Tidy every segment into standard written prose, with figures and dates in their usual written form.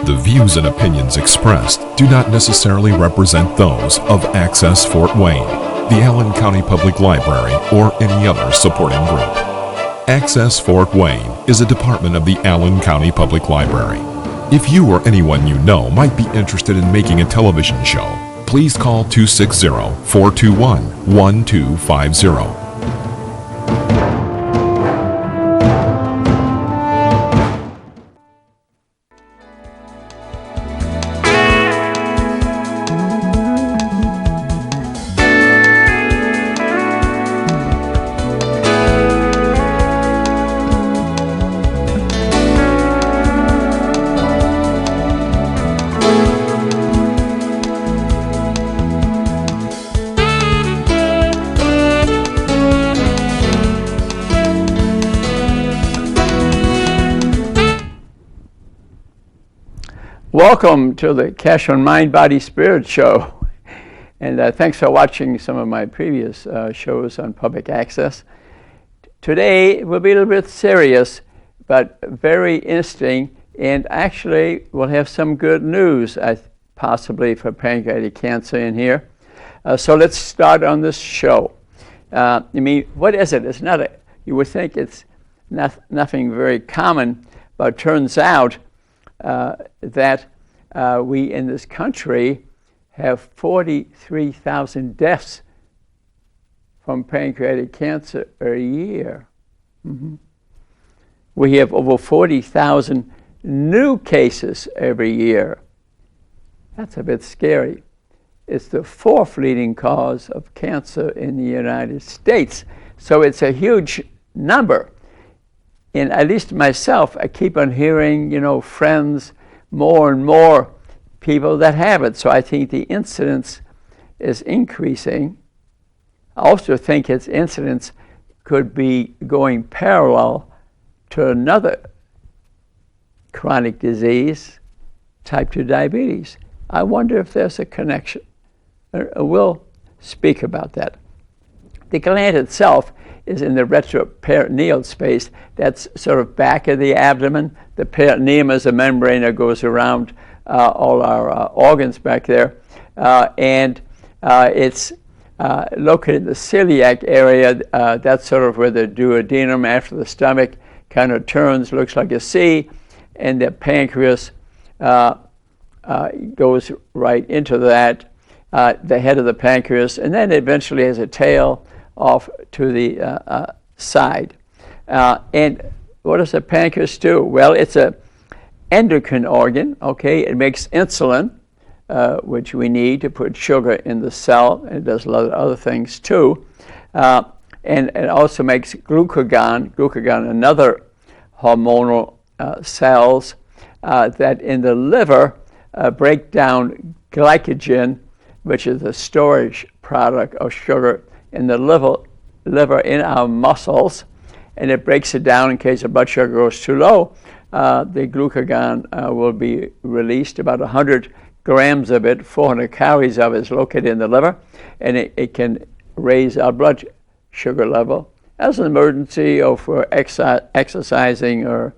The views and opinions expressed do not necessarily represent those of Access Fort Wayne, the Allen County Public Library, or any other supporting group. Access Fort Wayne is a department of the Allen County Public Library. If you or anyone you know might be interested in making a television show, please call 260-421-1250. Welcome to the Cash on Mind, Body, Spirit show. And thanks for watching some of my previous shows on public access. Today will be a little bit serious, but very interesting. And actually, we'll have some good news, possibly for pancreatic cancer in here. So let's start on this show. What is it? It's not you would think it's nothing very common, but it turns out that we in this country have 43,000 deaths from pancreatic cancer a year. Mm-hmm. We have over 40,000 new cases every year. That's a bit scary. It's the fourth leading cause of cancer in the United States. So it's a huge number. And at least myself, I keep on hearing, friends, more and more people that have it. So I think the incidence is increasing. I also think its incidence could be going parallel to another chronic disease, type 2 diabetes. I wonder if there's a connection. We'll speak about that. The gland itself is in the retroperitoneal space. That's sort of back of the abdomen. The peritoneum is a membrane that goes around all our organs back there. And it's located in the celiac area. That's sort of where the duodenum after the stomach kind of turns, looks like a C, and the pancreas goes right into that, the head of the pancreas, and then eventually has a tail off to the side. And what does the pancreas do? Well, it's an endocrine organ, okay? It makes insulin, which we need to put sugar in the cell, and it does a lot of other things too. And it also makes glucagon, another hormonal cells that in the liver break down glycogen, which is the storage product of sugar in the liver in our muscles, and it breaks it down in case the blood sugar goes too low. The glucagon will be released, about 100 grams of it, 400 calories of it is located in the liver, and it can raise our blood sugar level as an emergency or for exercising or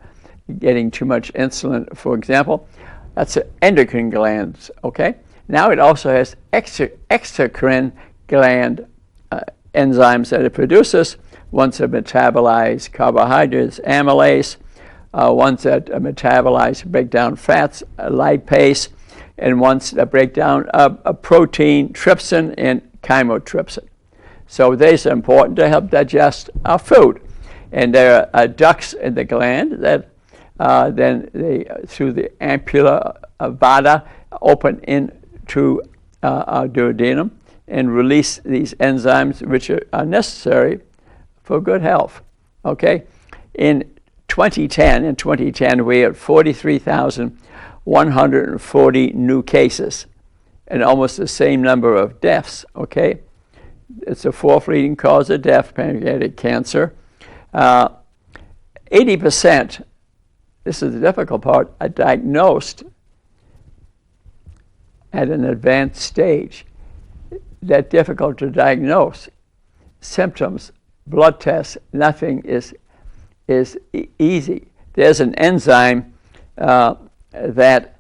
getting too much insulin, for example. That's the endocrine glands, okay? Now it also has exocrine gland enzymes that it produces, ones that metabolize carbohydrates, amylase, ones that metabolize, break down fats, lipase, and ones that break down a protein, trypsin, and chymotrypsin. So these are important to help digest our food. And there are ducts in the gland that then they, through the ampulla vata, open into our duodenum and release these enzymes which are necessary for good health, okay? In 2010, we had 43,140 new cases and almost the same number of deaths, okay? It's the fourth leading cause of death, pancreatic cancer. 80%, this is the difficult part, are diagnosed at an advanced stage. That difficult to diagnose. Symptoms, blood tests, nothing is easy. There's an enzyme that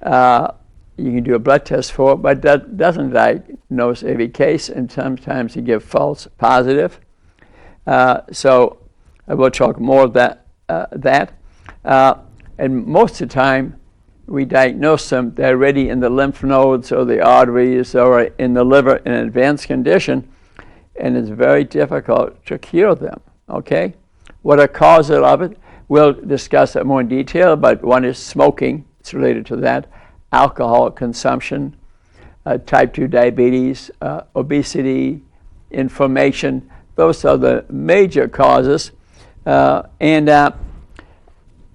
You can do a blood test for it, but that doesn't diagnose every case, and sometimes you give false positive. So we'll talk more about that. And most of the time, we diagnose them, they're already in the lymph nodes or the arteries or in the liver in an advanced condition, and it's very difficult to cure them, okay? What are causes of it? We'll discuss that more in detail, but one is smoking. It's related to that. Alcohol consumption, type 2 diabetes, obesity, inflammation. Those are the major causes. And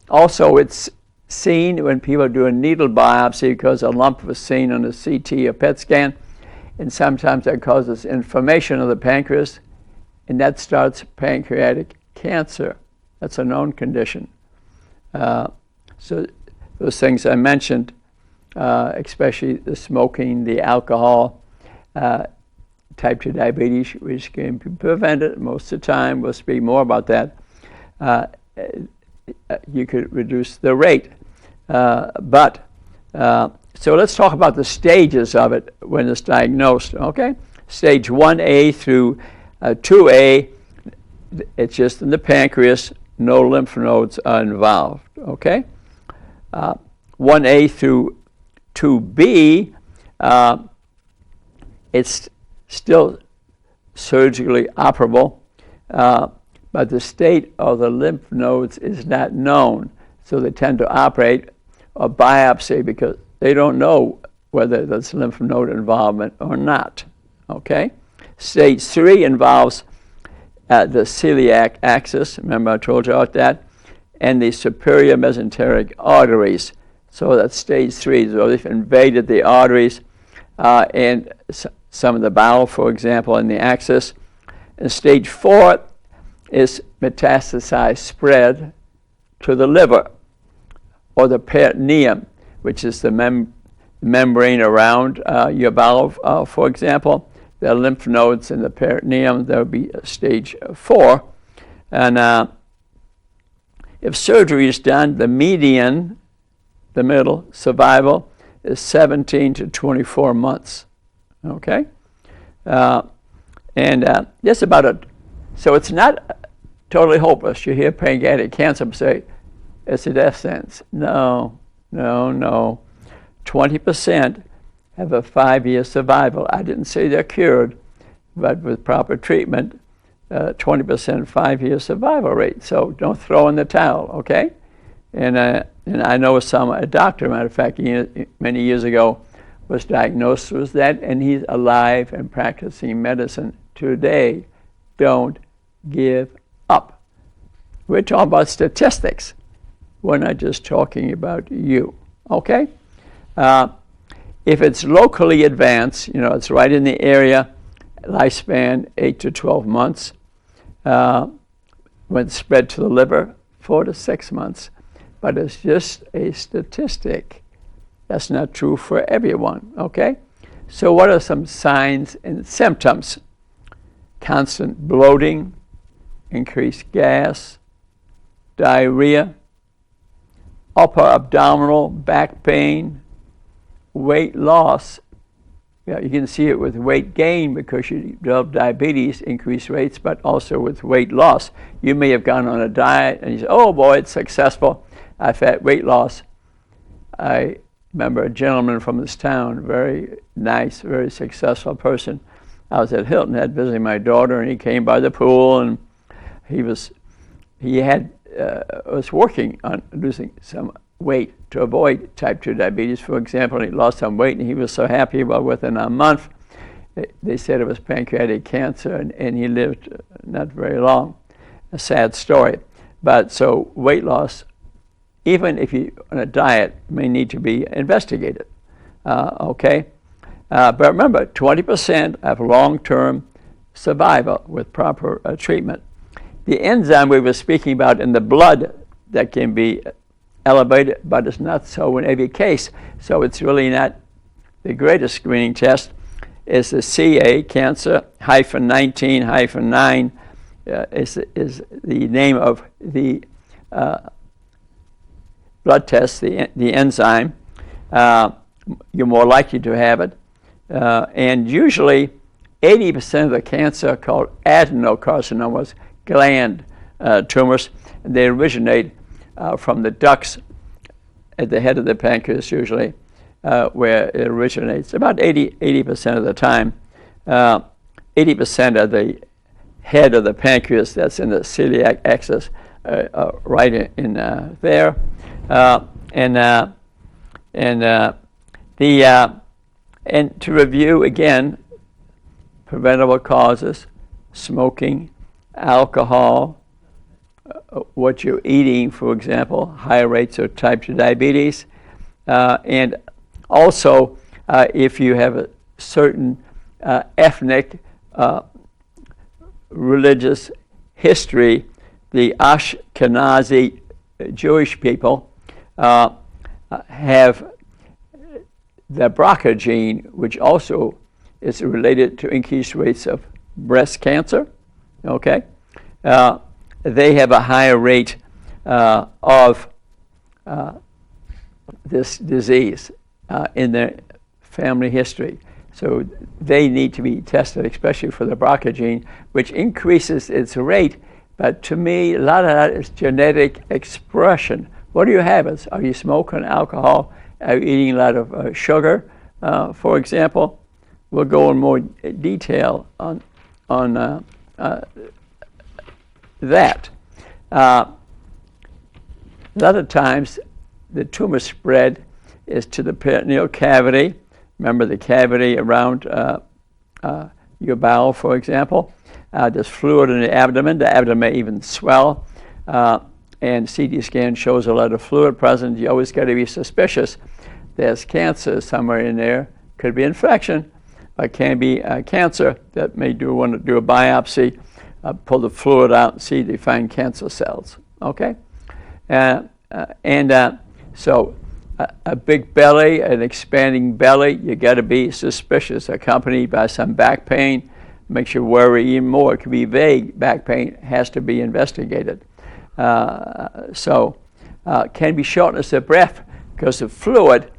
also it's seen when people do a needle biopsy because a lump was seen on a CT or PET scan, and sometimes that causes inflammation of the pancreas, and that starts pancreatic cancer. That's a known condition. So those things I mentioned, especially the smoking, the alcohol, type 2 diabetes, which can be prevented most of the time. We'll speak more about that. You could reduce the rate. So let's talk about the stages of it when it's diagnosed, okay? Stage 1A through 2A, it's just in the pancreas, no lymph nodes are involved, okay? 1A through 2B, it's still surgically operable, but the state of the lymph nodes is not known. So they tend to operate a biopsy because they don't know whether there's lymph node involvement or not, okay? Stage 3 involves the celiac axis, remember I told you about that, and the superior mesenteric arteries. So that's stage 3. So they've invaded the arteries and some of the bowel, for example, in the axis. And stage 4 is metastasized spread to the liver or the peritoneum, which is the membrane around your bowel, for example. The lymph nodes in the peritoneum, that would be stage 4. And if surgery is done, the median, the middle survival, is 17 to 24 months. Okay? That's about it. So it's not totally hopeless. You hear pancreatic cancer and say, it's a death sentence. No. 20% have a 5-year survival. I didn't say they're cured, but with proper treatment, 20% 5-year survival rate. So don't throw in the towel, okay? And I know a doctor, matter of fact, many years ago, was diagnosed with that, and he's alive and practicing medicine today. Don't give up. We're talking about statistics. We're not just talking about you, okay? If it's locally advanced, it's right in the area, lifespan 8 to 12 months. When spread to the liver, 4 to 6 months. But it's just a statistic. That's not true for everyone, okay? So what are some signs and symptoms? Constant bloating, increased gas, diarrhea, upper abdominal back pain, weight loss. Yeah, you can see it with weight gain because you develop diabetes, increased rates, but also with weight loss. You may have gone on a diet and you say, oh boy, it's successful. I've had weight loss. I remember a gentleman from this town, very nice, very successful person. I was at Hilton Head visiting my daughter, and he came by the pool, and he was working on losing some weight to avoid type 2 diabetes, for example, and he lost some weight, and he was so happy. Well, within a month, they said it was pancreatic cancer, and he lived not very long. A sad story. But so weight loss, even if you're on a diet, may need to be investigated, okay? But remember, 20% have long-term survival with proper treatment. The enzyme we were speaking about in the blood that can be elevated, but it's not so in every case. So it's really not the greatest screening test. Is the CA, cancer -19-9, is the name of the blood test, the enzyme. you're more likely to have it. And usually 80% of the cancer are called adenocarcinomas, gland tumors. And they originate from the ducts at the head of the pancreas usually, where it originates about 80% of the time. 80% of the head of the pancreas, that's in the celiac axis, right in there. And to review again, preventable causes: smoking, alcohol, what you're eating, for example, high rates of type 2 diabetes, and also if you have a certain ethnic religious history. The Ashkenazi Jewish people have the BRCA gene, which also is related to increased rates of breast cancer. Okay, they have a higher rate of this disease in their family history. So they need to be tested, especially for the BRCA gene, which increases its rate. But to me, a lot of that is genetic expression. What do you have? Are you smoking alcohol? Are you eating a lot of sugar, for example? We'll go in more detail on that. A lot of times, the tumor spread is to the peritoneal cavity. Remember the cavity around your bowel, for example. There's fluid in the abdomen. The abdomen may even swell. And CT scan shows a lot of fluid present. You always got to be suspicious. There's cancer somewhere in there. Could be infection. It can be cancer. That may want to do a biopsy, pull the fluid out and see if they find cancer cells. Okay? So a big belly, an expanding belly, you got to be suspicious, accompanied by some back pain. Makes you worry even more. It could be vague. Back pain has to be investigated. Can be shortness of breath because the fluid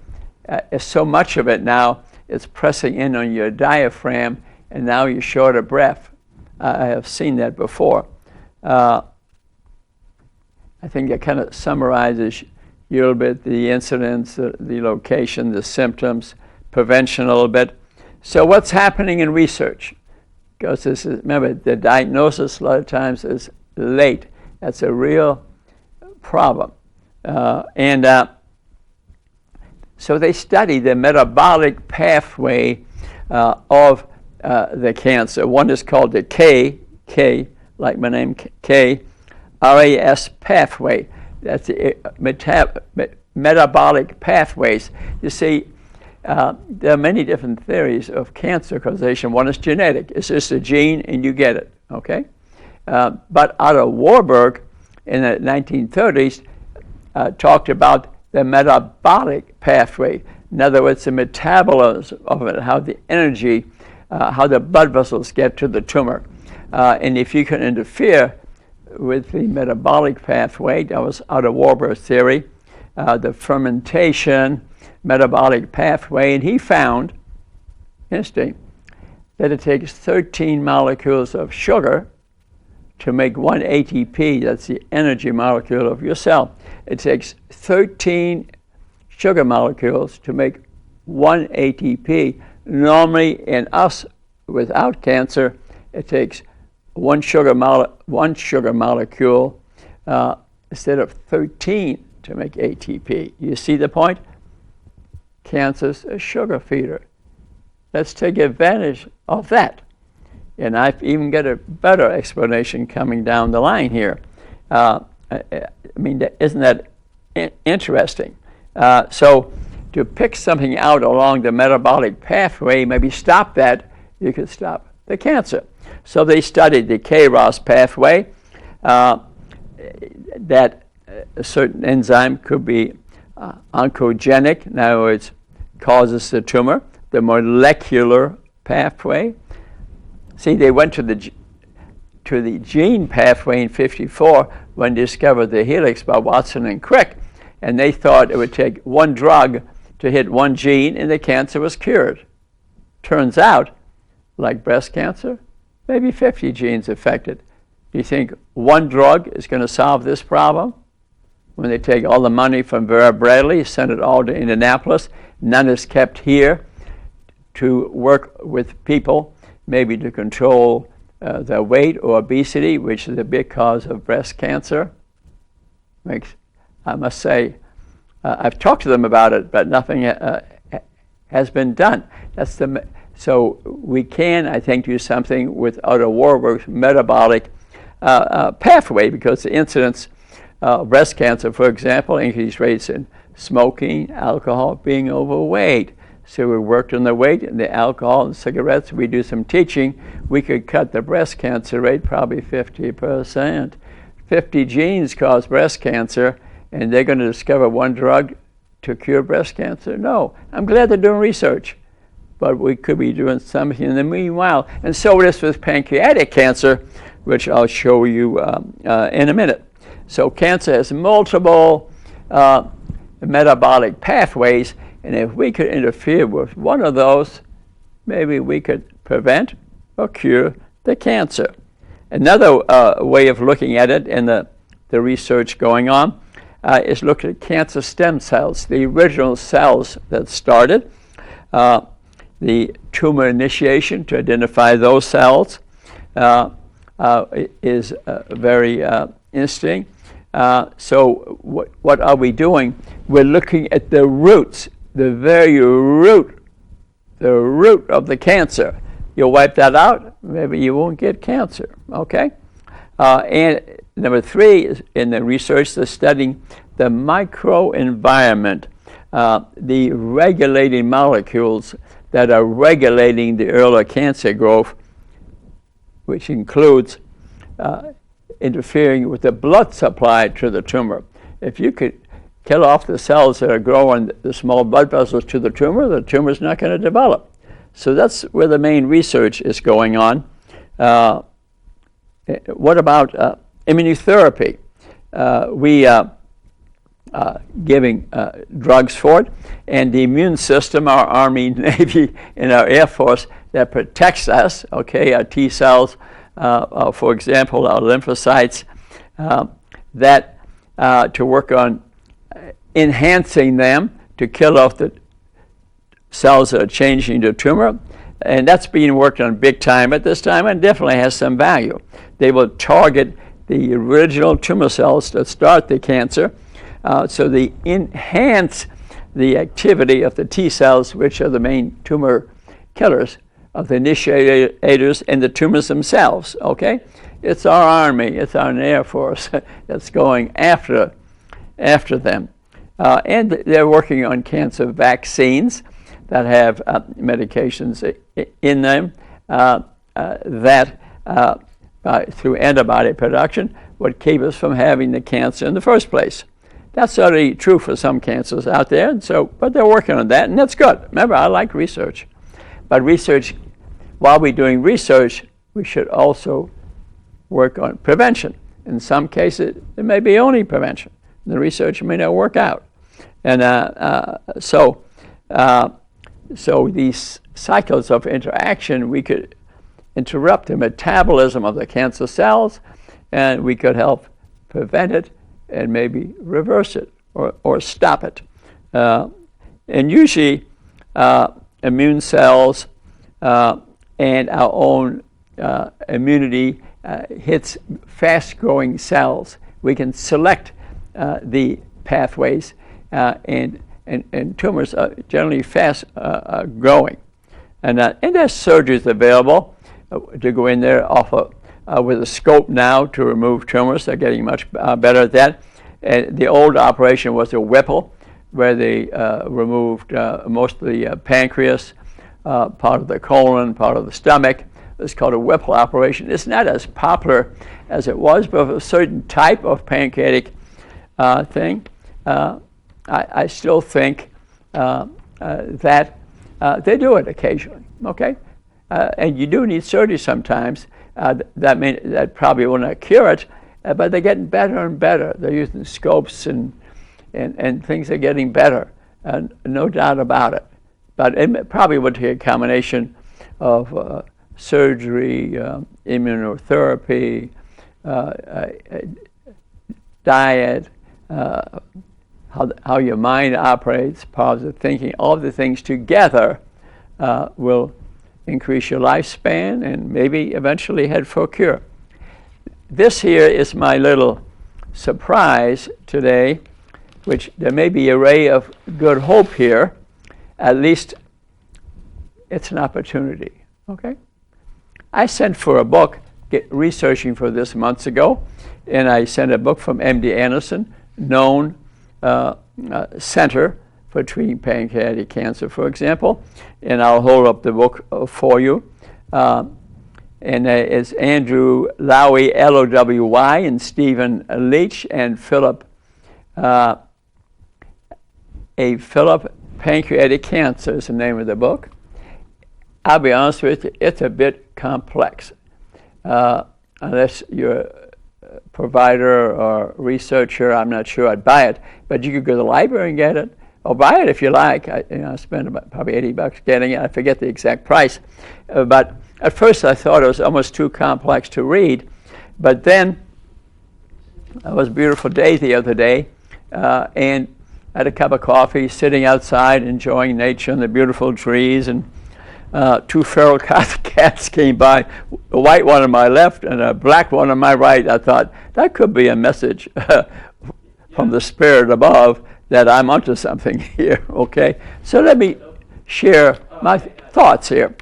is so much of it now, it's pressing in on your diaphragm, and now you're short of breath. I have seen that before. I think that kind of summarizes a little bit the incidence, the location, the symptoms, prevention a little bit. So what's happening in research? Because this is, remember, the diagnosis a lot of times is late. That's a real problem. So they study the metabolic pathway of the cancer. One is called the K, like my name, K, RAS pathway. That's the metabolic pathways. You see, there are many different theories of cancer causation. One is genetic. It's just a gene and you get it, okay? But Otto Warburg in the 1930s talked about the metabolic pathway. In other words, the metabolism of it, how the energy, how the blood vessels get to the tumor. And if you can interfere with the metabolic pathway, that was Otto Warburg's theory, the fermentation, metabolic pathway, and he found, interesting, that it takes 13 molecules of sugar to make one ATP. That's the energy molecule of your cell. It takes 13 sugar molecules to make one ATP. Normally in us without cancer, it takes one sugar molecule instead of 13 to make ATP. You see the point? Cancer's a sugar feeder. Let's take advantage of that. And I've even got a better explanation coming down the line here. I mean, isn't that interesting? So to pick something out along the metabolic pathway, maybe stop that, you could stop the cancer. So they studied the KRAS pathway, that a certain enzyme could be oncogenic, in other words, causes the tumor, the molecular pathway. See, they went to the gene pathway in '54 when they discovered the helix by Watson and Crick, and they thought it would take one drug to hit one gene and the cancer was cured. Turns out, like breast cancer, maybe 50 genes affected. Do you think one drug is going to solve this problem? When they take all the money from Vera Bradley, send it all to Indianapolis, none is kept here to work with people, maybe to control their weight or obesity, which is a big cause of breast cancer. I must say, I've talked to them about it, but nothing has been done. So we can, I think, do something with Otto Warburg's metabolic pathway, because the incidence of breast cancer, for example, increased rates in smoking, alcohol, being overweight. So we worked on the weight and the alcohol and cigarettes. We do some teaching. We could cut the breast cancer rate probably 50%. 50 genes cause breast cancer, and they're going to discover one drug to cure breast cancer? No. I'm glad they're doing research, but we could be doing something in the meanwhile. And so it is with pancreatic cancer, which I'll show you in a minute. So cancer has multiple metabolic pathways, and if we could interfere with one of those, maybe we could prevent or cure the cancer. Another way of looking at it, and the research going on, is look at cancer stem cells, the original cells that started, the tumor initiation to identify those cells is very interesting. So what are we doing? We're looking at the roots, the very root, the root of the cancer. You'll wipe that out, maybe you won't get cancer, okay? And number 3 is in the research, they're studying the microenvironment, the regulating molecules that are regulating the early cancer growth, which includes interfering with the blood supply to the tumor. If you could kill off the cells that are growing the small blood vessels to the tumor is not going to develop. So that's where the main research is going on. What about immunotherapy? We giving drugs for it, and the immune system, our Army, Navy, and our Air Force, that protects us, okay, our T cells, for example, our lymphocytes, that to work on enhancing them to kill off the cells that are changing to tumor, and that's being worked on big time at this time, and definitely has some value. They will target the original tumor cells that start the cancer, so they enhance the activity of the T cells, which are the main tumor killers, of the initiators and the tumors themselves, okay? It's our Army, it's our Air Force that's going after them. And they're working on cancer vaccines that have medications in them that through antibody production would keep us from having the cancer in the first place. That's already true for some cancers out there, and so, but they're working on that, and that's good. Remember, I like research. But research, while we're doing research, we should also work on prevention. In some cases, it may be only prevention. The research may not work out. And so these cycles of interaction, we could interrupt the metabolism of the cancer cells, and we could help prevent it and maybe reverse it or stop it. And usually immune cells and our own immunity hits fast-growing cells. We can select the pathways, and tumors are generally fast growing. And there's surgeries available to go in there with a scope now to remove tumors. They're getting much better at that. And the old operation was a Whipple, where they removed most of the pancreas, part of the colon, part of the stomach. It's called a Whipple operation. It's not as popular as it was, but for a certain type of pancreatic thing, I still think that they do it occasionally, okay? And you do need surgery sometimes. That probably will not cure it, but they're getting better and better. They're using scopes and things are getting better. no doubt about it. But it probably would take a combination of surgery, immunotherapy, diet, how your mind operates, positive thinking. All the things together will increase your lifespan and maybe eventually head for a cure. This here is my little surprise today, which there may be a ray of good hope here. At least it's an opportunity, okay? I sent for a book, researching for this months ago, and I sent a book from M.D. Anderson, known center for treating pancreatic cancer, for example. And I'll hold up the book for you. And it's Andrew Lowy, L-O-W-Y, and Stephen Leach, and Philip Pancreatic Cancer is the name of the book. I'll be honest with you, it's a bit complex. Unless you're a provider or researcher, I'm not sure I'd buy it. But you could go to the library and get it, or buy it if you like. I spent about probably $80 getting it. I forget the exact price. But at first I thought it was almost too complex to read. But then, it was a beautiful day the other day, and I had a cup of coffee, sitting outside, enjoying nature and the beautiful trees, and two feral cats came by, a white one on my left and a black one on my right. I thought, that could be a message from the spirit above that I'm onto something here, okay? So let me share my thoughts here.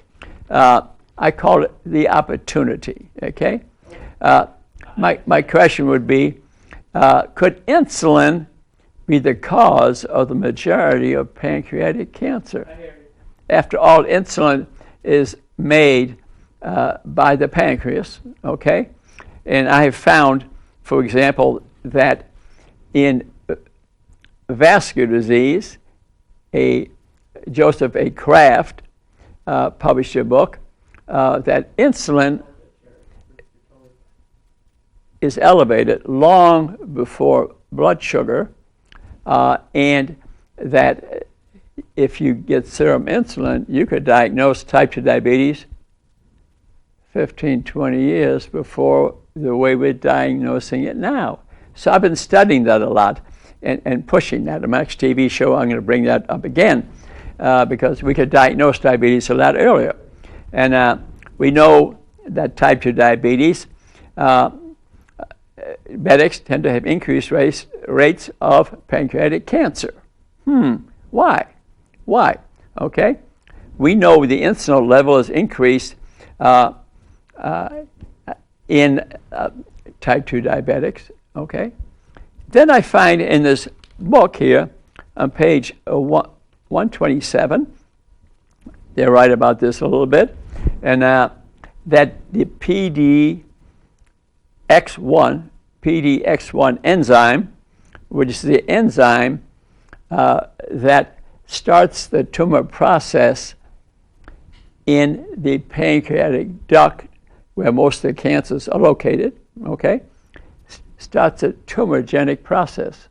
I call it the opportunity, okay? My question would be, could insulin be the cause of the majority of pancreatic cancer? After all, insulin is made by the pancreas, okay? And I have found, for example, that in vascular disease, Joseph A. Kraft published a book that insulin is elevated long before blood sugar, and that if you get serum insulin, you could diagnose type 2 diabetes 15, 20 years before the way we're diagnosing it now. So I've been studying that a lot and pushing that. On my next TV show, I'm going to bring that up again because we could diagnose diabetes a lot earlier. And we know that type 2 diabetes, medics tend to have increased rates of pancreatic cancer. Why? Why? Okay. We know the insulin level is increased in type 2 diabetics. Okay. Then I find in this book here on page 127, they write about this a little bit, and that the PDX1 enzyme, which is the enzyme that starts the tumor process in the pancreatic duct where most of the cancers are located, okay? Starts a tumorigenic process.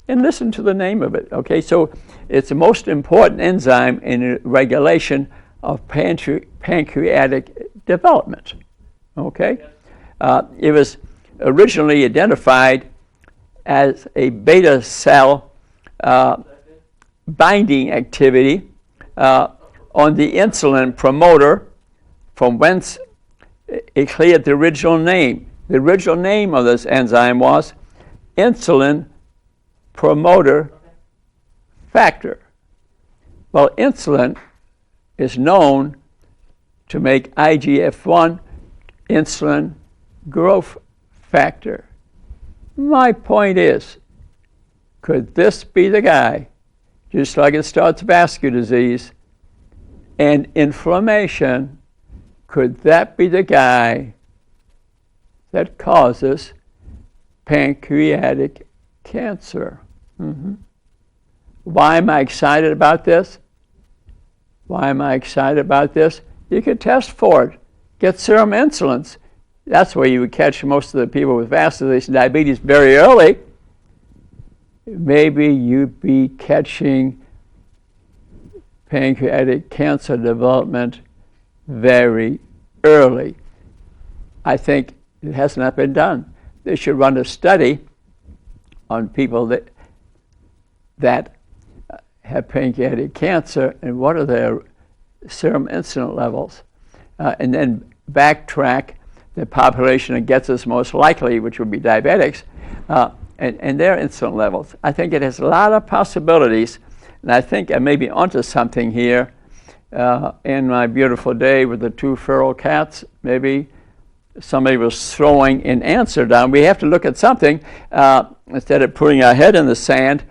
And listen to the name of it, okay? So it's the most important enzyme in the regulation of pancreatic development, okay? It was originally identified as a beta cell binding activity on the insulin promoter, from whence it cleared the original name. The original name of this enzyme was insulin promoter factor. Well, insulin is known to make IGF-1 insulin growth factor. My point is, could this be the guy, just like it starts vascular disease and inflammation, could that be the guy that causes pancreatic cancer? Why am I excited about this? Why am I excited about this? You could test for it. Get serum insulins. That's where you would catch most of the people with vascular diabetes very early. maybe you'd be catching pancreatic cancer development very early. I think it has not been done. They should run a study on people that have pancreatic cancer and what are their serum insulin levels, and then backtrack the population that gets us most likely, which would be diabetics, and their insulin levels. I think it has a lot of possibilities, and I think I may be onto something here. In my beautiful day with the two feral cats, maybe somebody was throwing an answer down. We have to look at something instead of putting our head in the sand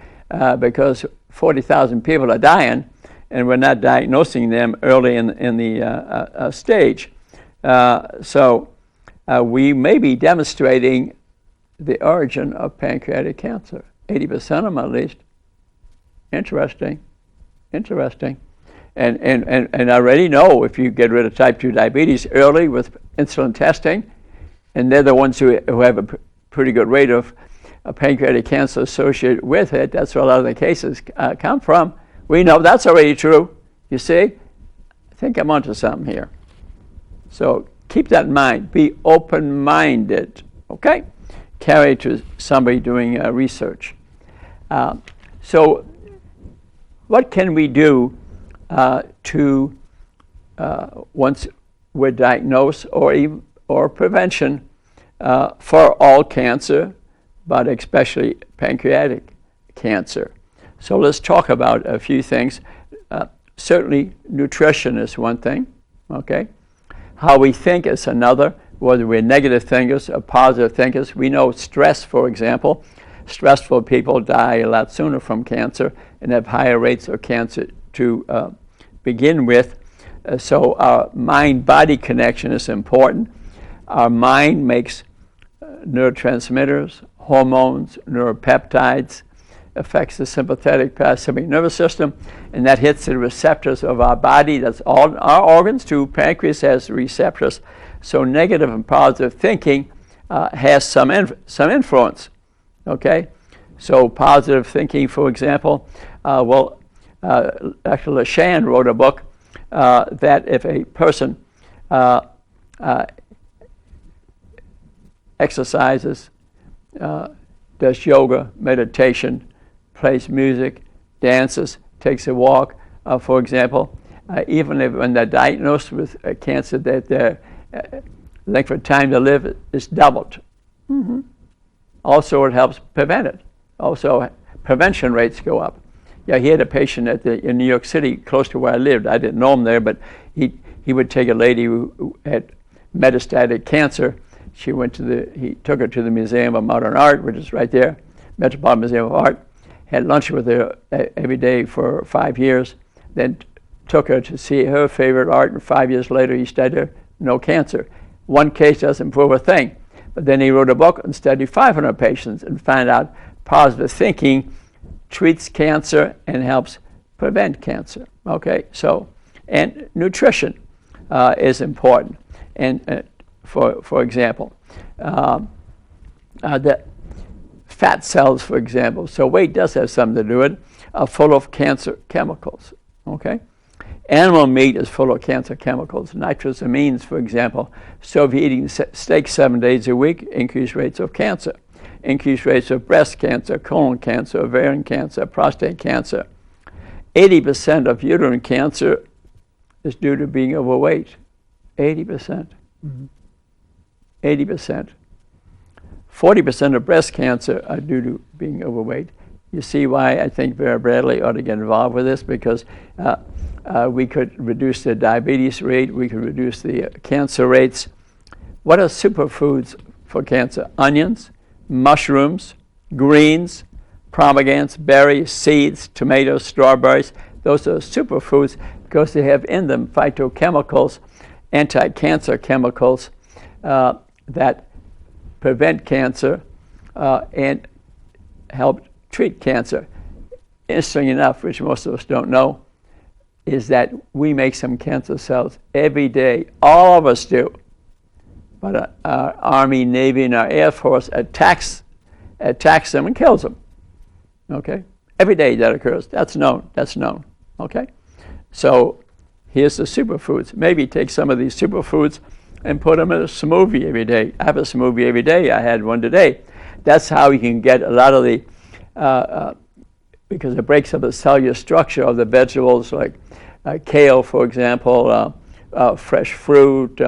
because 40,000 people are dying and we're not diagnosing them early in the stage. So we may be demonstrating the origin of pancreatic cancer. 80% of them at least. Interesting. And I already know if you get rid of type 2 diabetes early with insulin testing, and they're the ones who have a pretty good rate of pancreatic cancer associated with it, that's where a lot of the cases come from. We know that's already true. You see? I think I'm onto something here. So keep that in mind. Be open-minded, okay? Carry it to somebody doing research. So what can we do to once we're diagnosed or prevention for all cancer, but especially pancreatic cancer? So let's talk about a few things. Certainly nutrition is one thing, okay? How we think is another, whether we're negative thinkers or positive thinkers. We know stress, for example. Stressful people die a lot sooner from cancer and have higher rates of cancer to begin with. So our mind-body connection is important. Our mind makes neurotransmitters, hormones, neuropeptides, affects the sympathetic parasympathetic nervous system, and that hits the receptors of our body. That's all our organs too. Pancreas has receptors. So negative and positive thinking has some influence. Okay, so positive thinking, for example, Dr. LeShan wrote a book that if a person exercises, does yoga, meditation, plays music, dances, takes a walk, for example, even if when they're diagnosed with cancer, that their length of time to live is doubled. Mm-hmm. Also, it helps prevent it. Also, prevention rates go up. Yeah, he had a patient in New York City, close to where I lived. I didn't know him there, but he would take a lady who had metastatic cancer. He took her to the Museum of Modern Art, which is right there, Metropolitan Museum of Art. Had lunch with her every day for 5 years. Then took her to see her favorite art, and 5 years later he studied her, no cancer. One case doesn't prove a thing. But then he wrote a book and studied 500 patients and found out positive thinking treats cancer and helps prevent cancer. Okay, so, and nutrition is important. And for example, the fat cells, for example, so weight does have something to do with it, are full of cancer chemicals. Okay, animal meat is full of cancer chemicals. Nitrosamines, for example. So if you're eating steak 7 days a week, increased rates of cancer. Increased rates of breast cancer, colon cancer, ovarian cancer, prostate cancer. 80% of uterine cancer is due to being overweight. 80%. Mm-hmm. 80%. 40% of breast cancer are due to being overweight. You see why I think Vera Bradley ought to get involved with this, because we could reduce the diabetes rate, we could reduce the cancer rates. What are superfoods for cancer? Onions, mushrooms, greens, pomegranates, berries, seeds, tomatoes, strawberries. Those are superfoods because they have in them phytochemicals, anti-cancer chemicals that prevent cancer and help treat cancer. Interesting enough, which most of us don't know, is that we make some cancer cells every day. All of us do. But our Army, Navy, and our Air Force attacks them and kills them. Okay? Every day that occurs. That's known. That's known. Okay? So here's the superfoods. Maybe take some of these superfoods and put them in a smoothie every day. I have a smoothie every day. I had one today. That's how you can get a lot of the, because it breaks up the cellular structure of the vegetables, like kale, for example, fresh fruit,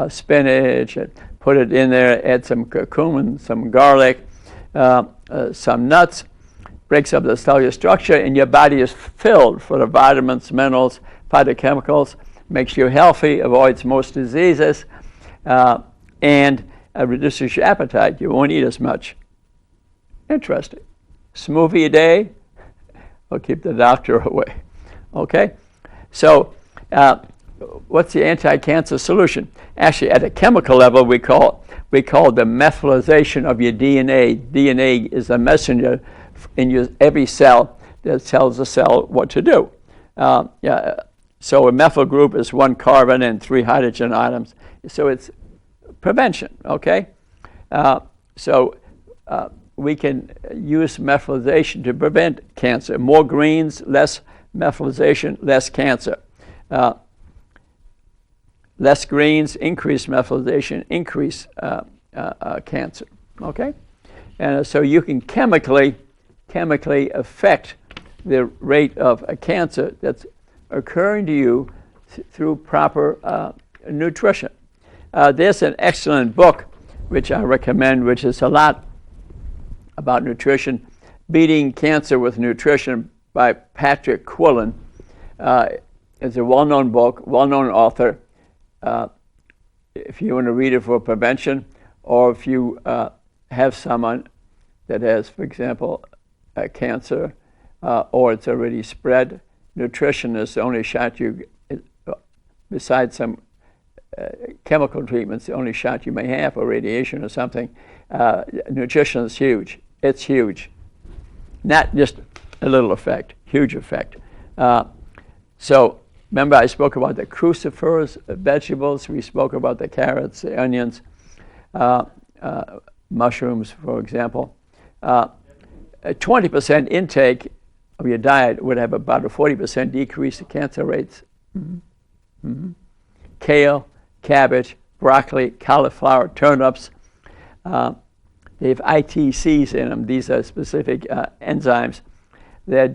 spinach, and put it in there, add some curcumin, some garlic, some nuts, breaks up the cellular structure, and your body is filled full of vitamins, minerals, phytochemicals, makes you healthy, avoids most diseases, and reduces your appetite. You won't eat as much. Interesting. Smoothie a day will keep the doctor away. Okay? So, what's the anti-cancer solution? Actually, at a chemical level, we call the methylation of your DNA. DNA is a messenger in every cell that tells the cell what to do. So a methyl group is 1 carbon and 3 hydrogen atoms. So it's prevention, okay? We can use methylation to prevent cancer. More greens, less methylation, less cancer. Less greens, increase methylation, increase cancer, okay? And so you can chemically affect the rate of a cancer that's occurring to you through proper nutrition. There's an excellent book which I recommend, which is a lot about nutrition, Beating Cancer with Nutrition by Patrick Quillen. It's a well-known book, well-known author. If you want to read it for prevention, or if you have someone that has, for example, cancer, or it's already spread, nutrition is the only shot you, besides some chemical treatments, the only shot you may have, or radiation or something. Nutrition is huge. It's huge. Not just a little effect, huge effect. So remember I spoke about the cruciferous vegetables. We spoke about the carrots, the onions, mushrooms, for example. A 20% intake of your diet would have about a 40% decrease in cancer rates. Kale, cabbage, broccoli, cauliflower, turnips. They have ITCs in them. These are specific enzymes. They're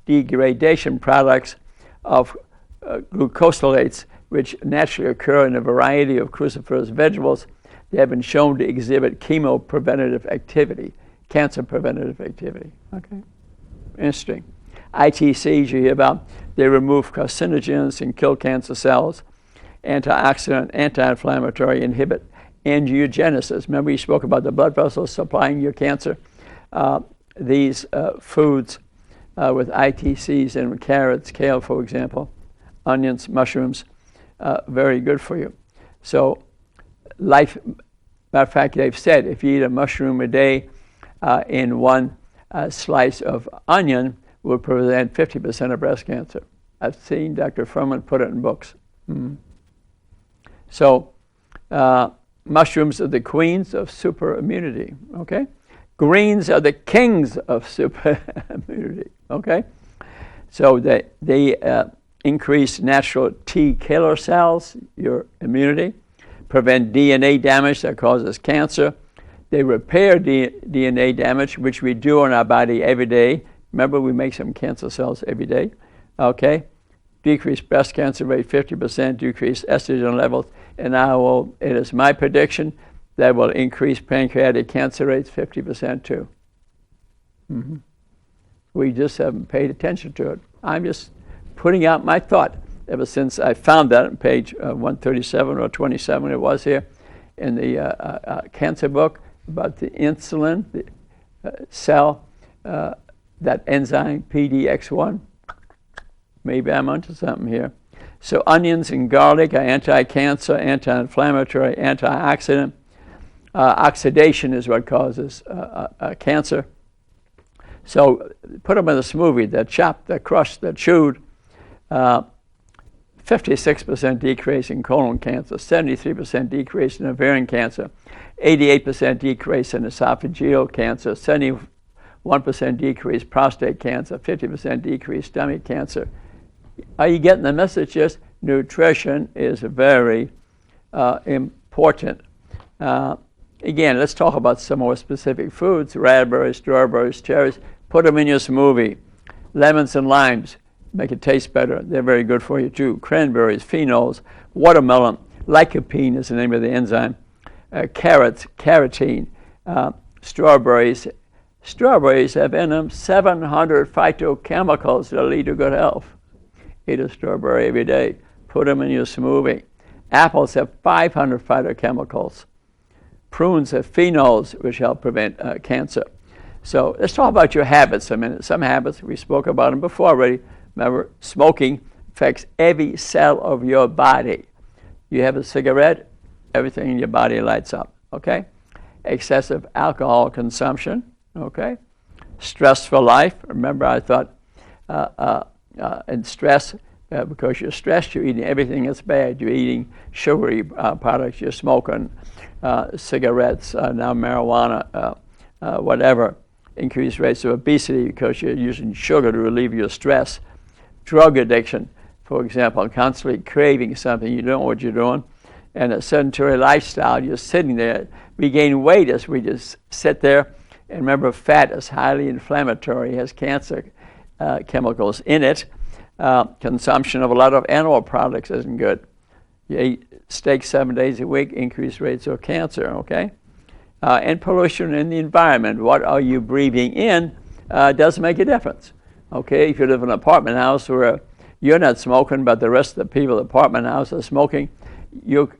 degradation products of glucosolates, which naturally occur in a variety of cruciferous vegetables. They have been shown to exhibit chemo-preventative activity, cancer preventative activity. Okay, interesting. ITCs you hear about, they remove carcinogens and kill cancer cells. Antioxidant, anti-inflammatory, inhibit angiogenesis. Remember you spoke about the blood vessels supplying your cancer? These foods with ITCs in carrots, kale, for example, onions, mushrooms, very good for you. So matter of fact, they've said if you eat a mushroom a day in one slice of onion will prevent 50% of breast cancer. I've seen Dr. Furman put it in books. So mushrooms are the queens of super immunity, okay? Greens are the kings of super immunity, okay? So they increase natural T killer cells, your immunity, prevent DNA damage that causes cancer. They repair DNA damage, which we do in our body every day. Remember, we make some cancer cells every day, okay? Decrease breast cancer rate 50%, decrease estrogen levels, and it is my prediction that will increase pancreatic cancer rates 50% too. We just haven't paid attention to it. I'm just putting out my thought ever since I found that on page 137 or 27 it was here in the cancer book about the insulin, the cell, that enzyme PDX1. Maybe I'm onto something here. So onions and garlic are anti-cancer, anti-inflammatory, antioxidant. Oxidation is what causes cancer. So put them in a smoothie. They're chopped, they're crushed, they're chewed. 56% decrease in colon cancer, 73% decrease in ovarian cancer, 88% decrease in esophageal cancer, 71% 1% decrease prostate cancer, 50% decrease stomach cancer. Are you getting the message? Just nutrition is very important. Again, let's talk about some more specific foods. Raspberries, strawberries, cherries. Put them in your smoothie. Lemons and limes make it taste better. They're very good for you too. Cranberries, phenols, watermelon. Lycopene is the name of the enzyme. Carrots, carotene. Strawberries. Strawberries have in them 700 phytochemicals that lead to good health. Eat a strawberry every day. Put them in your smoothie. Apples have 500 phytochemicals. Prunes have phenols, which help prevent cancer. So let's talk about your habits a minute. Some habits, we spoke about them before already. Remember, smoking affects every cell of your body. You have a cigarette, everything in your body lights up, okay? Excessive alcohol consumption, okay? Stressful life. Remember, I thought, and stress, because you're stressed, you're eating everything that's bad. You're eating sugary products, you're smoking cigarettes, now marijuana, whatever. Increased rates of obesity because you're using sugar to relieve your stress. Drug addiction, for example, constantly craving something, you don't know what you're doing. And a sedentary lifestyle, you're sitting there. We gain weight as we just sit there. And remember, fat is highly inflammatory, has cancer chemicals in it. Consumption of a lot of animal products isn't good. You eat steak 7 days a week, increased rates of cancer, okay? And pollution in the environment. What are you breathing in does make a difference, okay? If you live in an apartment house where you're not smoking, but the rest of the people in the apartment house are smoking, you'll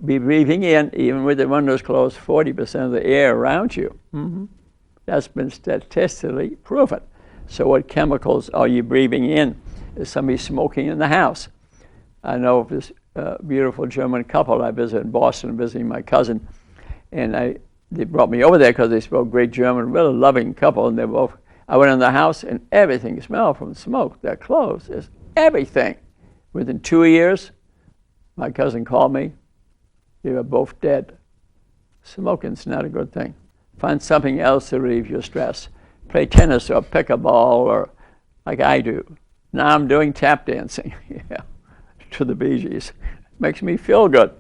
be breathing in, even with the windows closed, 40% of the air around you. Mm-hmm. That's been statistically proven. So what chemicals are you breathing in? Is somebody smoking in the house? I know of this beautiful German couple I visited in Boston, visiting my cousin, and they brought me over there because they spoke great German, really loving couple, and I went in the house and everything smelled from smoke. Their clothes, just everything. Within 2 years, my cousin called me. They were both dead. Smoking's not a good thing. Find something else to relieve your stress. Play tennis or pick a ball, or like I do. Now I'm doing tap dancing, yeah, to the Bee Gees. Makes me feel good,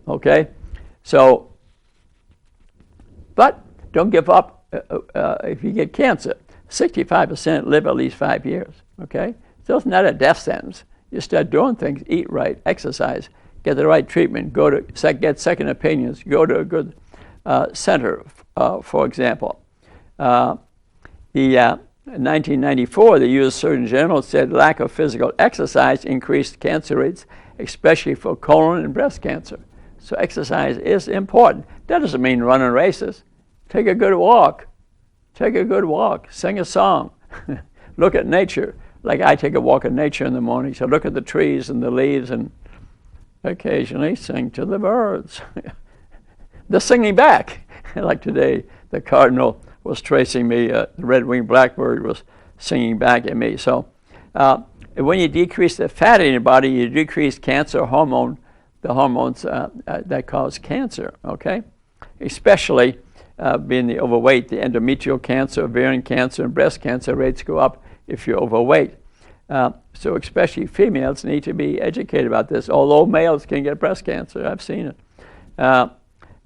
okay? So, but don't give up if you get cancer. 65% live at least 5 years, okay? So it's not a death sentence. You start doing things, eat right, exercise, get the right treatment, get second opinions, go to a good center, for example. In 1994, the U.S. Surgeon General said lack of physical exercise increased cancer rates, especially for colon and breast cancer. So exercise is important. That doesn't mean running races. Take a good walk. Take a good walk. Sing a song. Look at nature. Like I take a walk in nature in the morning, so look at the trees and the leaves and occasionally sing to the birds. They're singing back. Like today, the cardinal was tracing me, the red-winged blackbird was singing back at me. So when you decrease the fat in your body, you decrease cancer hormone, the hormones that cause cancer, okay? Especially being the overweight, the endometrial cancer, ovarian cancer, and breast cancer rates go up if you're overweight. So especially females need to be educated about this, although males can get breast cancer. I've seen it.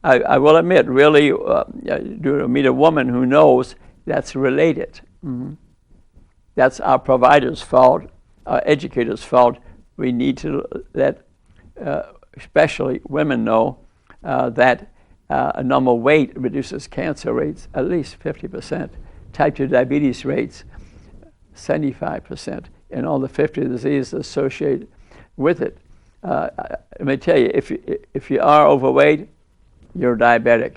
I will admit, really, to meet a woman who knows that's related. Mm-hmm. That's our provider's fault, our educator's fault. We need to let, especially women, know that a normal weight reduces cancer rates at least 50%. Type 2 diabetes rates, 75%, and all the 50 diseases associated with it. Let me tell you, if you are overweight, you're diabetic.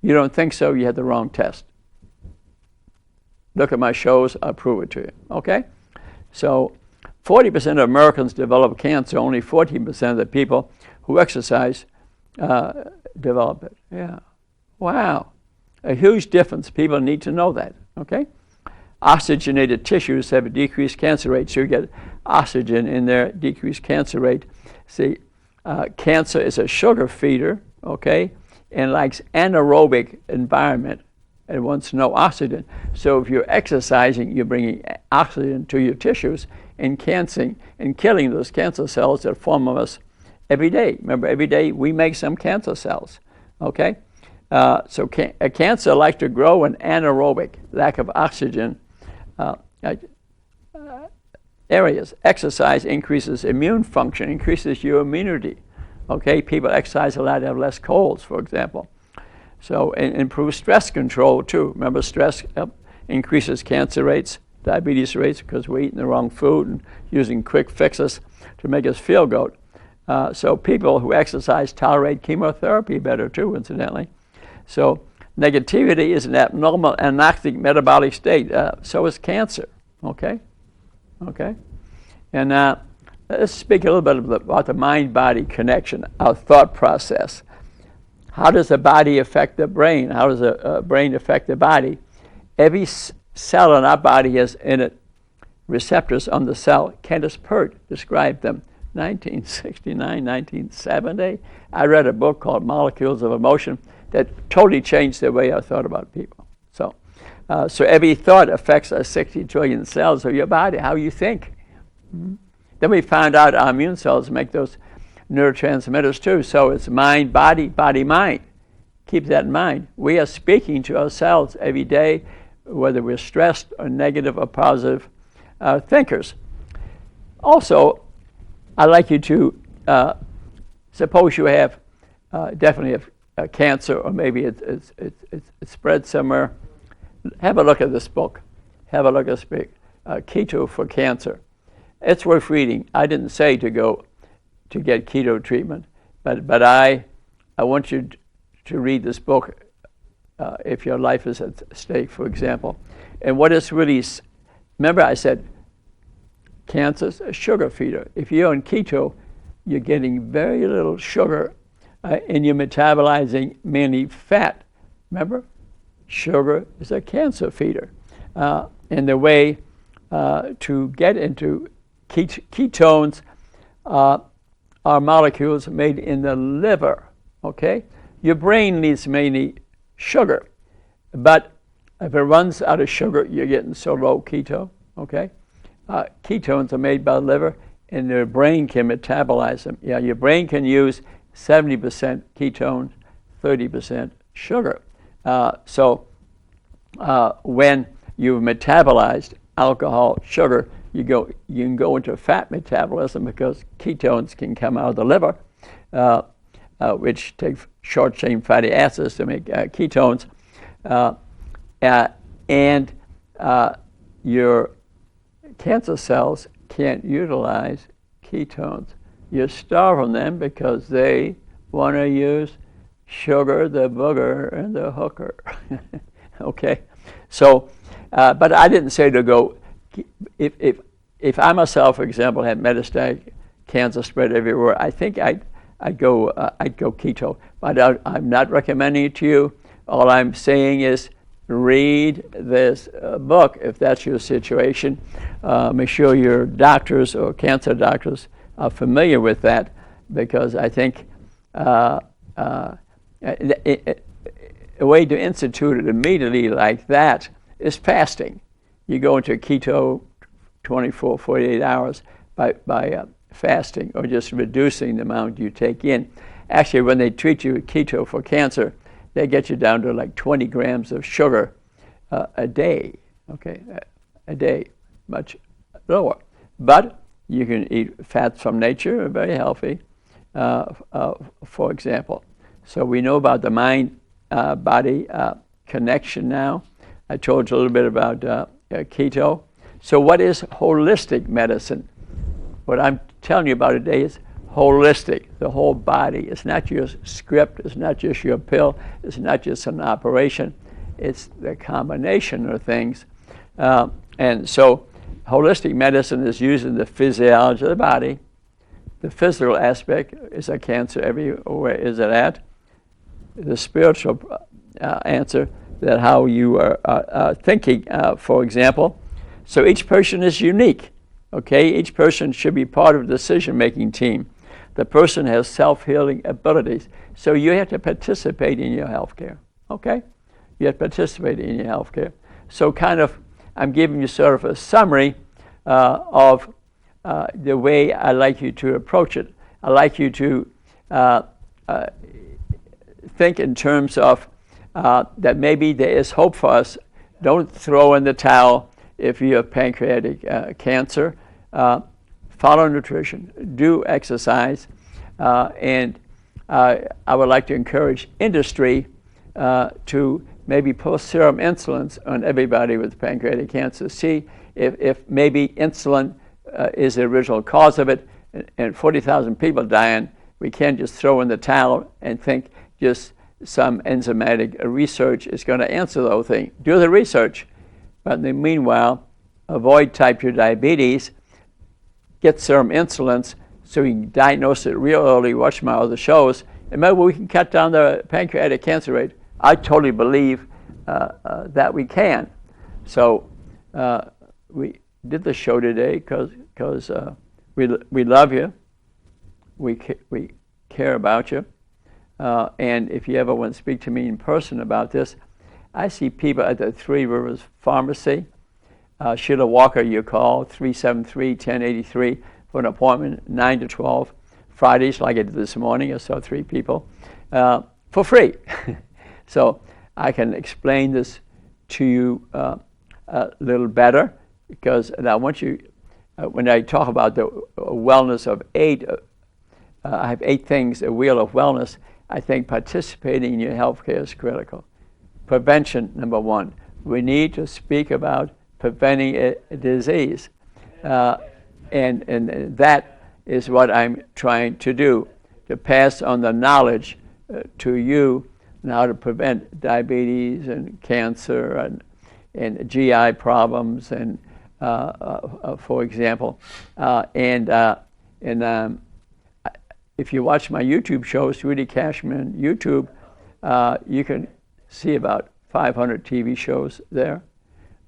You don't think so, you had the wrong test. Look at my shows, I'll prove it to you, okay? So 40% of Americans develop cancer, only 14% of the people who exercise develop it. Yeah, wow. A huge difference, people need to know that, okay? Oxygenated tissues have a decreased cancer rate, so you get oxygen in there, decreased cancer rate. See, cancer is a sugar feeder, okay, and likes anaerobic environment. and wants no oxygen. So if you're exercising, you're bringing oxygen to your tissues and killing those cancer cells that form of us every day. Remember, every day we make some cancer cells, okay? So cancer likes to grow in anaerobic, lack of oxygen areas. Exercise increases immune function, increases your immunity. Okay, people exercise a lot, have less colds, for example. So, and improves stress control too. Remember, stress increases cancer rates, diabetes rates, because we're eating the wrong food and using quick fixes to make us feel good. So people who exercise tolerate chemotherapy better too, incidentally. So negativity is an abnormal anoxic metabolic state. So is cancer. Okay? Okay? And let's speak a little bit about the mind-body connection, our thought process. How does the body affect the brain? How does the brain affect the body? Every cell in our body has in it receptors on the cell. Candace Pert described them 1969, 1970. I read a book called Molecules of Emotion that totally changed the way I thought about people. So every thought affects 60 trillion cells of your body, how you think. Mm-hmm. Then we found out our immune cells make those neurotransmitters too. So it's mind, body, body, mind. Keep that in mind. We are speaking to ourselves every day, whether we're stressed or negative or positive thinkers. Also, I'd like you to suppose you have definitely have cancer, or maybe it's spread somewhere. Have a look at this book. Have a look at this book, Keto for Cancer. It's worth reading. I didn't say to go to get keto treatment, but I want you to read this book if your life is at stake, for example. And what it's really, remember I said cancer's a sugar feeder. If you're on keto, you're getting very little sugar and you're metabolizing mainly fat. Remember? Sugar is a cancer feeder. And the way to get into ketones are molecules made in the liver, okay? Your brain needs mainly sugar, but if it runs out of sugar, you're getting so low keto, okay? Ketones are made by the liver, and your brain can metabolize them. Yeah, your brain can use 70% ketones, 30% sugar. So when you've metabolized alcohol, sugar, you can go into fat metabolism because ketones can come out of the liver, which take short-chain fatty acids to make ketones, and your cancer cells can't utilize ketones. You're starving them because they want to use sugar, the booger, and the hooker. Okay, so, but I didn't say to go. If I myself, for example, had metastatic cancer spread everywhere, I think I'd go keto. But I'm not recommending it to you. All I'm saying is read this book if that's your situation. Make sure your doctors or cancer doctors are familiar with that, because I think a way to institute it immediately like that is fasting. You go into keto 24, 48 hours by fasting, or just reducing the amount you take in. Actually, when they treat you with keto for cancer, they get you down to like 20 grams of sugar a day, okay? A day, much lower. But you can eat fats from nature, very healthy, for example. So we know about the mind-body connection now. I told you a little bit about keto. So what is holistic medicine? What I'm telling you about today is holistic, the whole body. It's not just script, it's not just your pill, it's not just an operation, it's the combination of things. And so holistic medicine is using the physiology of the body. The physical aspect is a cancer everywhere is it at. The spiritual answer, that how you are thinking, for example. So each person is unique, okay? Each person should be part of a decision-making team. The person has self-healing abilities, so you have to participate in your health care, okay? yet participating in your health care. So kind of, I'm giving you sort of a summary of the way I like you to approach it. I like you to think in terms of that maybe there is hope for us. Don't throw in the towel if you have pancreatic cancer. Follow nutrition, do exercise, and I would like to encourage industry to maybe post serum insulins on everybody with pancreatic cancer. See if maybe insulin is the original cause of it, and 40,000 people dying. We can't just throw in the towel and think just some enzymatic research is going to answer the whole thing. Do the research, but in the meanwhile, avoid type 2 diabetes, get serum insulins so we can diagnose it real early, watch my other shows, and maybe we can cut down the pancreatic cancer rate. I totally believe that we can. So we did the show today because we love you, we care about you, and if you ever want to speak to me in person about this, I see people at the Three Rivers Pharmacy. Sheila Walker, you call 373-1083 for an appointment, 9 to 12 Fridays, like I did this morning. I saw 3 people for free. So I can explain this to you a little better, because I want you, when I talk about the wellness of 8, I have 8 things, a wheel of wellness. I think participating in your health care is critical. Prevention, number 1. We need to speak about preventing a disease. And that is what I'm trying to do, to pass on the knowledge to you on how to prevent diabetes and cancer and GI problems, and for example. If you watch my YouTube shows, Rudy Cashman YouTube, you can see about 500 TV shows there.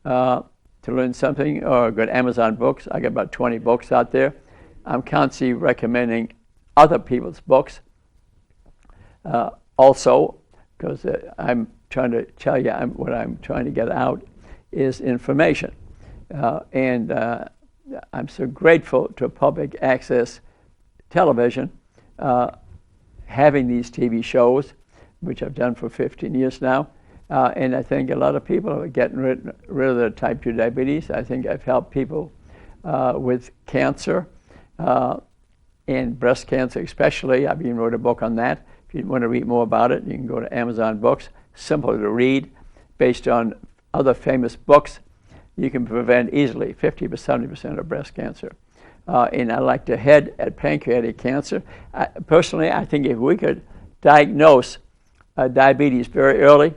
To learn something, or go to Amazon Books. I got about 20 books out there. I'm constantly recommending other people's books. Also, because I'm trying to tell you what I'm trying to get out is information. And I'm so grateful to public access television having these TV shows, which I've done for 15 years now. And I think a lot of people are getting rid of their type 2 diabetes. I think I've helped people with cancer and breast cancer especially. I've even wrote a book on that. If you want to read more about it, you can go to Amazon Books. Simple to read, based on other famous books. You can prevent easily 50 to 70% of breast cancer. And I like to head at pancreatic cancer. Personally, I think if we could diagnose diabetes very early,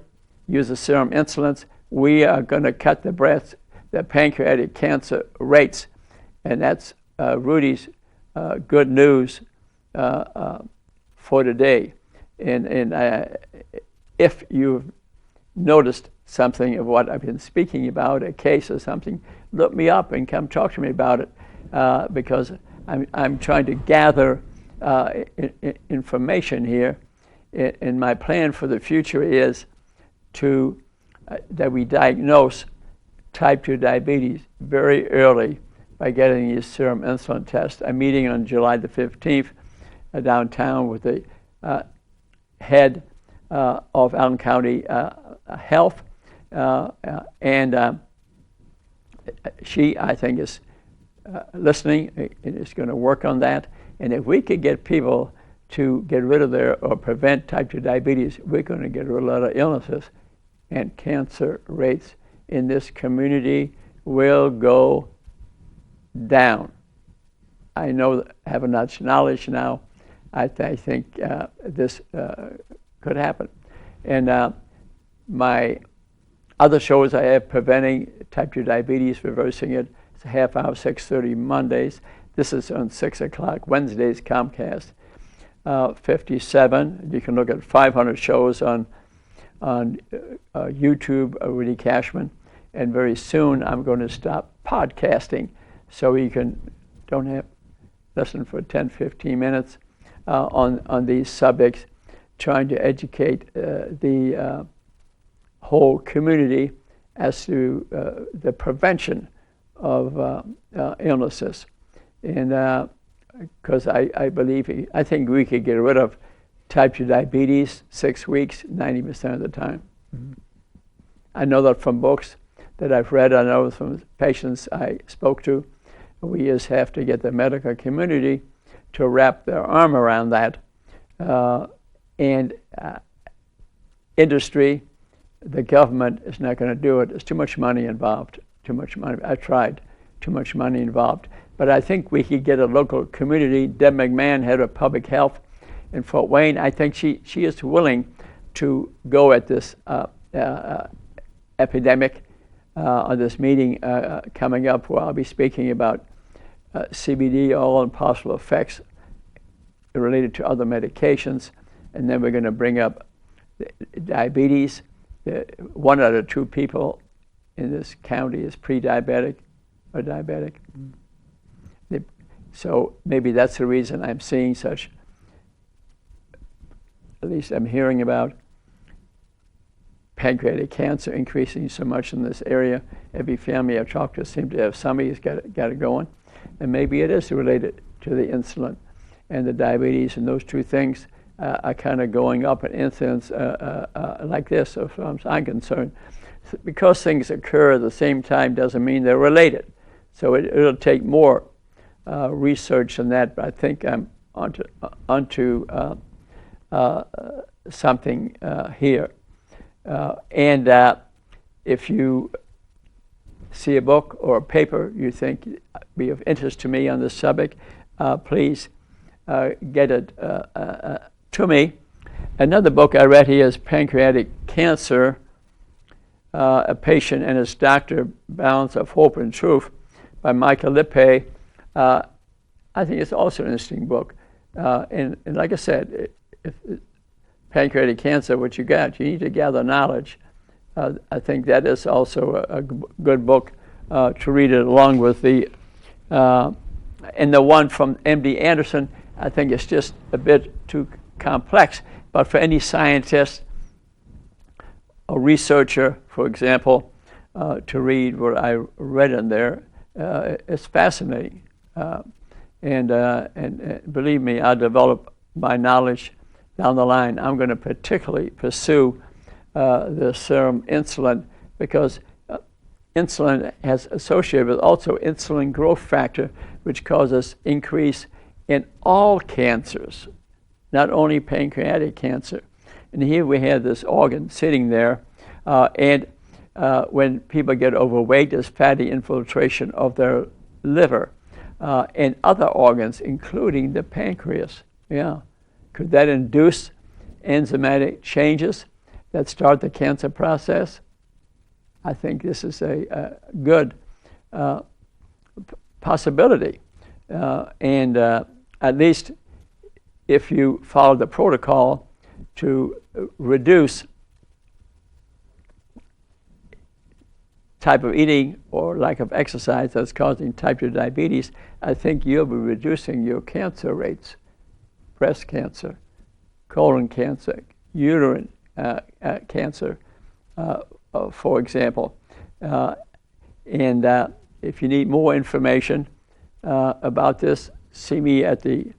use the serum insulins, we are going to cut the pancreatic cancer rates. And that's Rudy's good news for today. And if you've noticed something of what I've been speaking about, a case or something, look me up and come talk to me about it, because I'm trying to gather information here. And my plan for the future is that we diagnose type 2 diabetes very early by getting these serum insulin tests. I'm meeting on July the 15th downtown with the head of Allen County Health, and she, I think, is listening and is going to work on that. And if we could get people to get rid of or prevent type 2 diabetes, we're going to get rid of a lot of illnesses, and cancer rates in this community will go down. I know, have enough knowledge now. I think this could happen. And my other shows I have, preventing type 2 diabetes, reversing it. It's a half hour, 6:30 Mondays. This is on 6 o'clock Wednesdays, Comcast 57. You can look at 500 shows on YouTube, Rudy Cashman. And very soon I'm going to stop podcasting, so you don't have listen for 10, 15 minutes on these subjects, trying to educate the whole community as to the prevention of illnesses. And because I think we could get rid of type 2 diabetes 6 weeks, 90% of the time. Mm-hmm. I know that from books that I've read, I know from patients I spoke to, we just have to get the medical community to wrap their arm around that. And industry, the government is not going to do it. There's too much money involved, too much money. I tried, too much money involved. But I think we could get a local community. Deb McMahon, head of public health in Fort Wayne, I think she is willing to go at this epidemic on this meeting coming up, where I'll be speaking about CBD oil and possible effects related to other medications. And then we're going to bring up diabetes. 1 out of 2 people in this county is pre-diabetic or diabetic. So maybe that's the reason I'm seeing such, at least I'm hearing about pancreatic cancer increasing so much in this area. Every family I've talked to seems to have somebody who's got it going. And maybe it is related to the insulin and the diabetes, and those 2 things are kind of going up in incidence like this, as far as I'm concerned. Because things occur at the same time doesn't mean they're related. So it'll take more research than that, but I think I'm onto something here. And if you see a book or a paper you think be of interest to me on this subject, please get it to me. Another book I read here is Pancreatic Cancer, A Patient and His Doctor, Balance of Hope and Truth by Michael Lippe. I think it's also an interesting book. And like I said, if pancreatic cancer, what you got, you need to gather knowledge. I think that is also a good book to read it along with the, and the one from MD Anderson, I think it's just a bit too complex. But for any scientist or researcher, for example, to read what I read in there, it's fascinating. And believe me, I'll develop my knowledge down the line. I'm going to particularly pursue the serum insulin, because insulin has associated with also insulin growth factor, which causes increase in all cancers, not only pancreatic cancer. And here we have this organ sitting there, and when people get overweight, there's fatty infiltration of their liver and other organs, including the pancreas. Yeah. Could that induce enzymatic changes that start the cancer process? I think this is a good possibility. And at least if you follow the protocol to reduce type of eating or lack of exercise that's causing type 2 diabetes, I think you'll be reducing your cancer rates. Breast cancer, colon cancer, uterine cancer, for example. And if you need more information about this, see me at the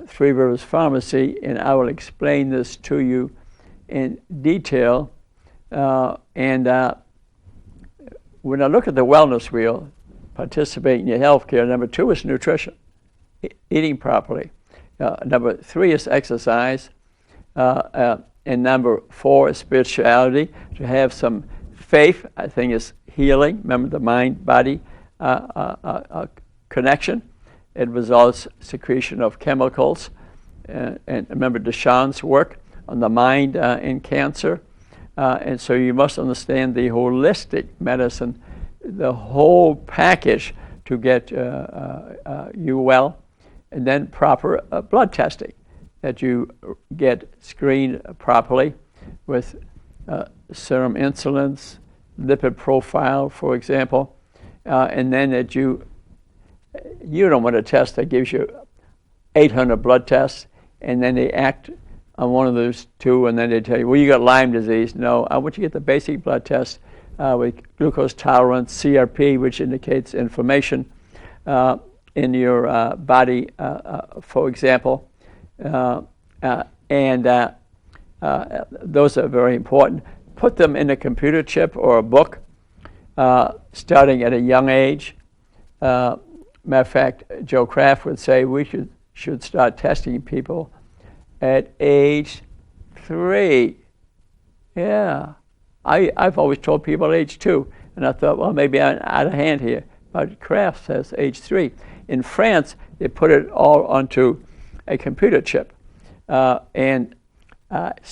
Three Rivers Pharmacy, and I will explain this to you in detail. And when I look at the wellness wheel, participate in your health care, number 2 is nutrition, eating properly. Number 3 is exercise. And number 4 is spirituality. To have some faith, I think, is healing. Remember the mind-body connection. It results secretion of chemicals. And remember Deshawn's work on the mind in cancer. And so you must understand the holistic medicine, the whole package to get you well. And then proper blood testing, that you get screened properly with serum insulins, lipid profile, for example, and then that you don't want a test that gives you 800 blood tests, and then they act one of those two, and then they tell you, well, you got Lyme disease. No, I want you to get the basic blood test with glucose tolerance, CRP, which indicates inflammation in your body, for example. Those are very important. Put them in a computer chip or a book, starting at a young age. Matter of fact, Joe Kraft would say we should start testing people at age 3. Yeah. I've always told people at age 2, and I thought, well, maybe I'm out of hand here. But Kraft says age 3. In France, they put it all onto a computer chip. So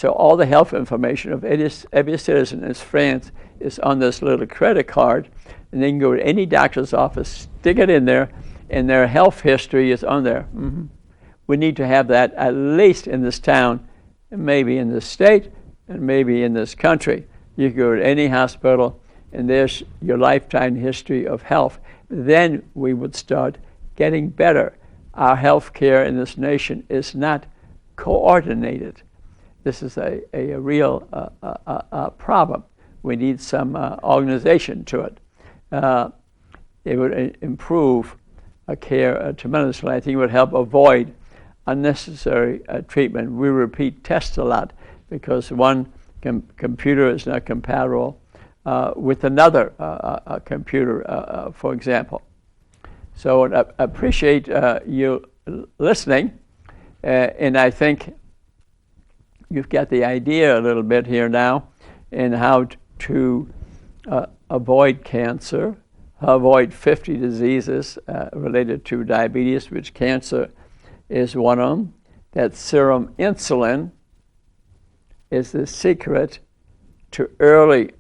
all the health information of every citizen in France is on this little credit card, and they can go to any doctor's office, stick it in there, and their health history is on there. Mm-hmm. We need to have that at least in this town, and maybe in this state, and maybe in this country. You can go to any hospital, and there's your lifetime history of health. Then we would start getting better. Our health care in this nation is not coordinated. This is a real problem. We need some organization to it. It would improve care tremendously. I think it would help avoid unnecessary treatment. We repeat tests a lot because one computer is not compatible with another computer, for example. So I appreciate you listening, and I think you've got the idea a little bit here now in how to avoid cancer, avoid 50 diseases related to diabetes, which cancer is one of them. That serum insulin is the secret to early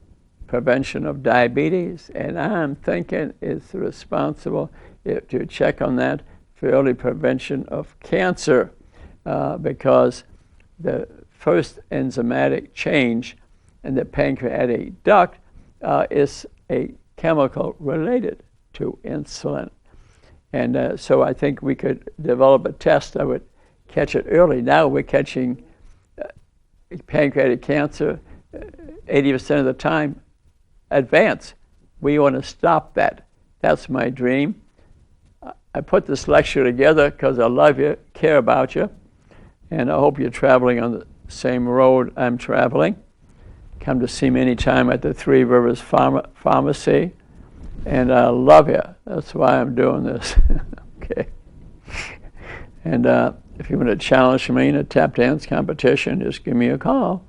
prevention of diabetes, and I'm thinking it's responsible to check on that for early prevention of cancer, because the first enzymatic change in the pancreatic duct is a chemical related to insulin. And so I think we could develop a test that would catch it early. Now we're catching pancreatic cancer 80% of the time advance. We want to stop that. That's my dream. I put this lecture together because I love you, care about you, and I hope you're traveling on the same road I'm traveling. Come to see me anytime at the Three Rivers Pharmacy, and I love you. That's why I'm doing this. Okay. And if you want to challenge me in a tap dance competition, just give me a call.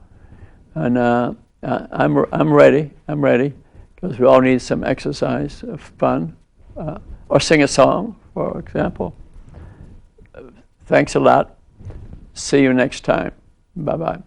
And I'm ready. I'm ready, because we all need some exercise, fun, or sing a song, for example. Thanks a lot. See you next time. Bye-bye.